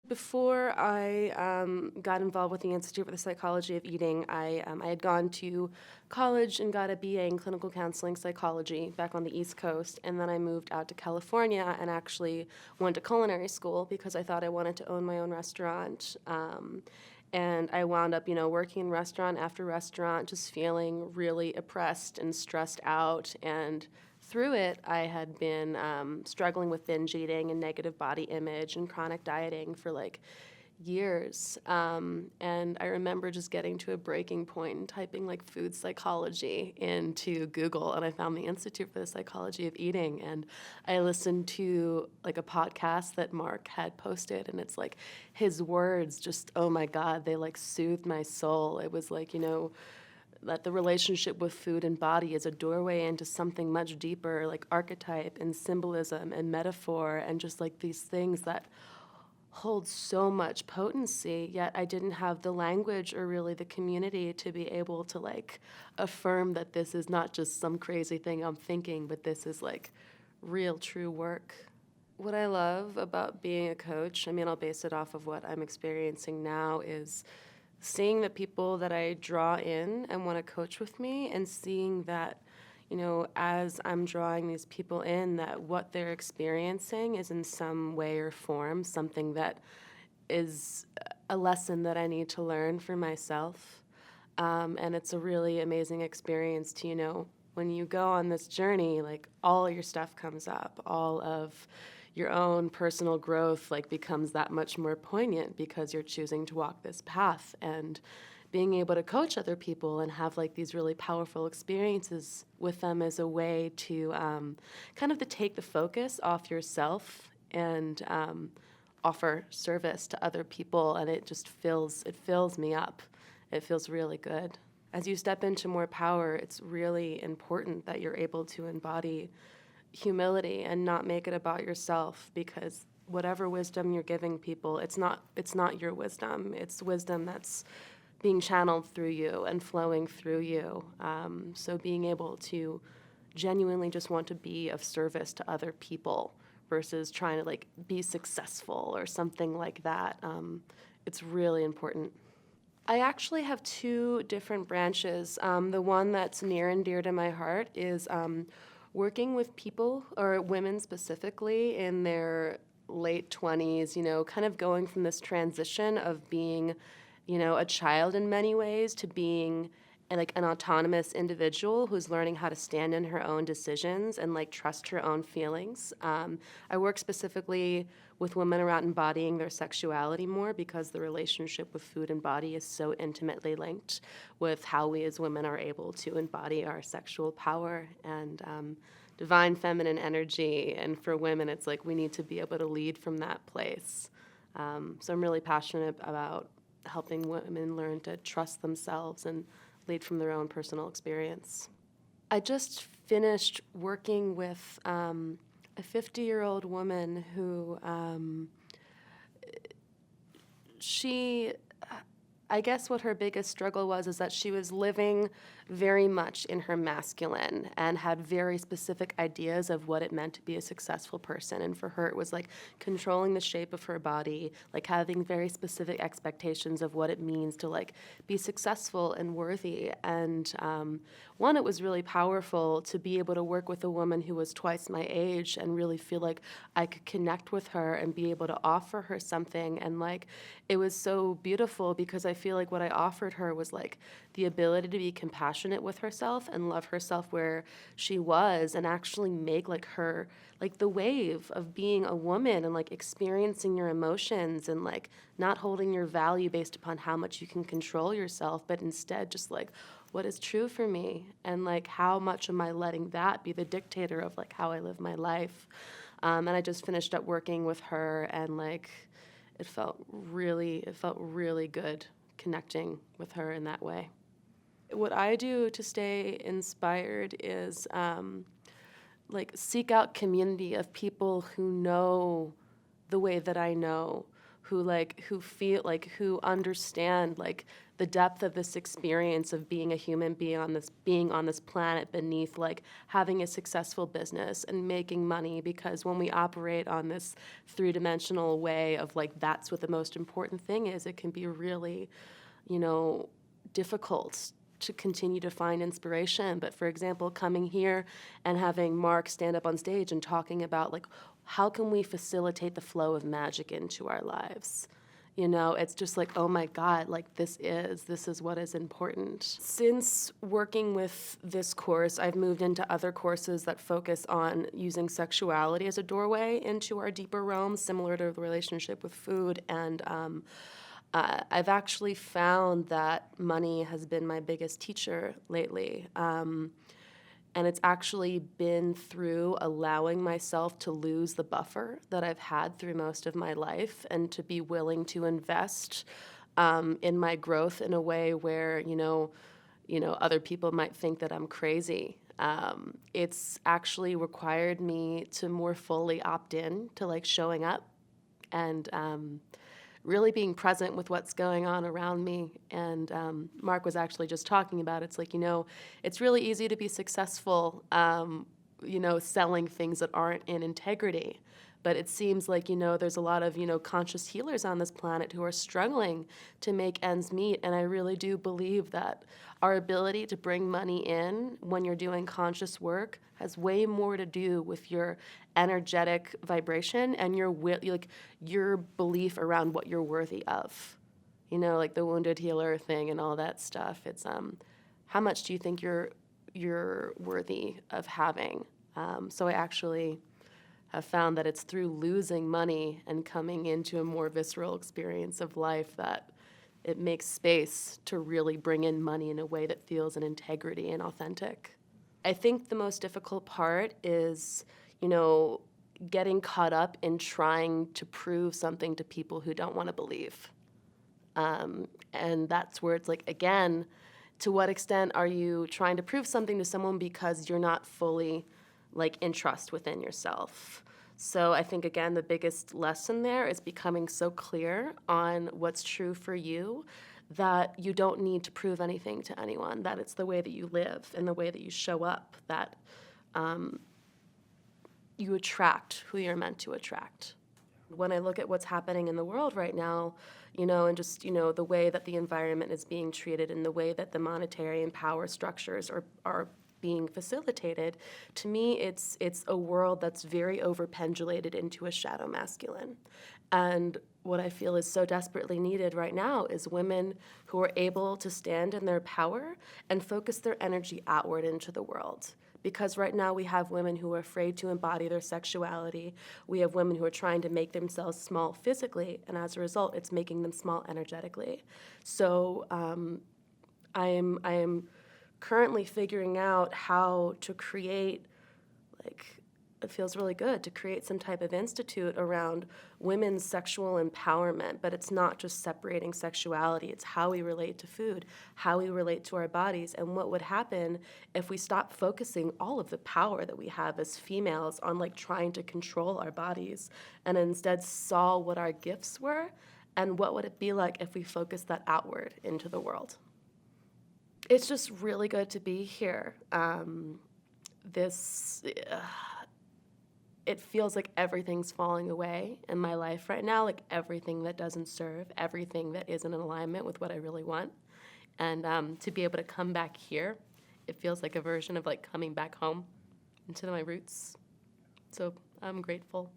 Before I got involved with the Institute for the Psychology of Eating, I had gone to college and got a BA in clinical counseling psychology back on the East Coast, and then I moved out to California and actually went to culinary school because I thought I wanted to own my own restaurant. And I wound up, working in restaurant after restaurant, just feeling really oppressed and stressed out. And through it, I had been struggling with binge eating and negative body image and chronic dieting for like years. And I remember just getting to a breaking point and typing like food psychology into Google, and I found the Institute for the Psychology of Eating. And I listened to like a podcast that Mark had posted, and it's like his words just, oh my God, they like soothed my soul. It was like, that the relationship with food and body is a doorway into something much deeper, like archetype and symbolism and metaphor, and just like these things that hold so much potency, yet I didn't have the language or really the community to be able to like affirm that this is not just some crazy thing I'm thinking, but this is like real, true work. What I love about being a coach, I'll base it off of what I'm experiencing now, is seeing the people that I draw in and want to coach with me, and seeing that, as I'm drawing these people in, that what they're experiencing is in some way or form something that is a lesson that I need to learn for myself. And it's a really amazing experience to, when you go on this journey, like all your stuff comes up, all of your own personal growth like becomes that much more poignant because you're choosing to walk this path, and being able to coach other people and have like these really powerful experiences with them is a way to kind of to take the focus off yourself and offer service to other people, and it fills me up. It feels really good. As you step into more power, it's really important that you're able to embody humility and not make it about yourself, because whatever wisdom you're giving people, it's not your wisdom. It's wisdom that's being channeled through you and flowing through you. So being able to genuinely just want to be of service to other people versus trying to like be successful or something like that, it's really important. I actually have two different branches. The one that's near and dear to my heart is working with people, or women specifically, in their late 20s, kind of going from this transition of being, a child in many ways to being like an autonomous individual who's learning how to stand in her own decisions and like trust her own feelings. I work specifically with women around embodying their sexuality more, because the relationship with food and body is so intimately linked with how we as women are able to embody our sexual power and divine feminine energy. And for women, it's like we need to be able to lead from that place. So I'm really passionate about helping women learn to trust themselves and lead from their own personal experience. I just finished working with a 50-year-old woman who I guess what her biggest struggle was is that she was living very much in her masculine and had very specific ideas of what it meant to be a successful person. And for her, it was like controlling the shape of her body, like having very specific expectations of what it means to like be successful and worthy. And one, it was really powerful to be able to work with a woman who was twice my age and really feel like I could connect with her and be able to offer her something. And like, it was so beautiful because I feel like what I offered her was like the ability to be compassionate with herself and love herself where she was, and actually make like her, like the wave of being a woman and like experiencing your emotions and like not holding your value based upon how much you can control yourself, but instead just like, what is true for me, and like how much am I letting that be the dictator of like how I live my life. And I just finished up working with her, and like it felt really good connecting with her in that way. What I do to stay inspired is like seek out community of people who know the way that I know, who feel like, who understand like the depth of this experience of being a human being on this planet beneath like having a successful business and making money, because when we operate on this three-dimensional way of like that's what the most important thing is, it can be really, difficult to continue to find inspiration. But for example, coming here and having Mark stand up on stage and talking about like how can we facilitate the flow of magic into our lives? It's just like, oh my God, like this is what is important. Since working with this course, I've moved into other courses that focus on using sexuality as a doorway into our deeper realms, similar to the relationship with food. And I've actually found that money has been my biggest teacher lately. And it's actually been through allowing myself to lose the buffer that I've had through most of my life and to be willing to invest in my growth in a way where, other people might think that I'm crazy. It's actually required me to more fully opt in to like showing up and really being present with what's going on around me. And Mark was actually just talking about it's like, it's really easy to be successful, selling things that aren't in integrity. But it seems like, there's a lot of, conscious healers on this planet who are struggling to make ends meet. And I really do believe that our ability to bring money in when you're doing conscious work has way more to do with your energetic vibration and your belief around what you're worthy of. Like the wounded healer thing and all that stuff. It's how much do you think you're worthy of having? So I actually have found that it's through losing money and coming into a more visceral experience of life that it makes space to really bring in money in a way that feels in integrity and authentic. I think the most difficult part is, getting caught up in trying to prove something to people who don't want to believe. And that's where it's like, again, to what extent are you trying to prove something to someone because you're not fully like in trust within yourself? So I think, again, the biggest lesson there is becoming so clear on what's true for you that you don't need to prove anything to anyone, that it's the way that you live and the way that you show up that you attract who you're meant to attract. When I look at what's happening in the world right now, and just, the way that the environment is being treated and the way that the monetary and power structures are being facilitated, to me it's a world that's very overpendulated into a shadow masculine. And what I feel is so desperately needed right now is women who are able to stand in their power and focus their energy outward into the world. Because right now we have women who are afraid to embody their sexuality. We have women who are trying to make themselves small physically, and as a result, it's making them small energetically. So I am currently figuring out how to create, it feels really good to create some type of institute around women's sexual empowerment, but it's not just separating sexuality, it's how we relate to food, how we relate to our bodies, and what would happen if we stopped focusing all of the power that we have as females on trying to control our bodies and instead saw what our gifts were, and what would it be like if we focused that outward into the world. It's just really good to be here. It feels like everything's falling away in my life right now, like everything that doesn't serve, everything that isn't in alignment with what I really want. And to be able to come back here, it feels like a version of coming back home into my roots. So I'm grateful.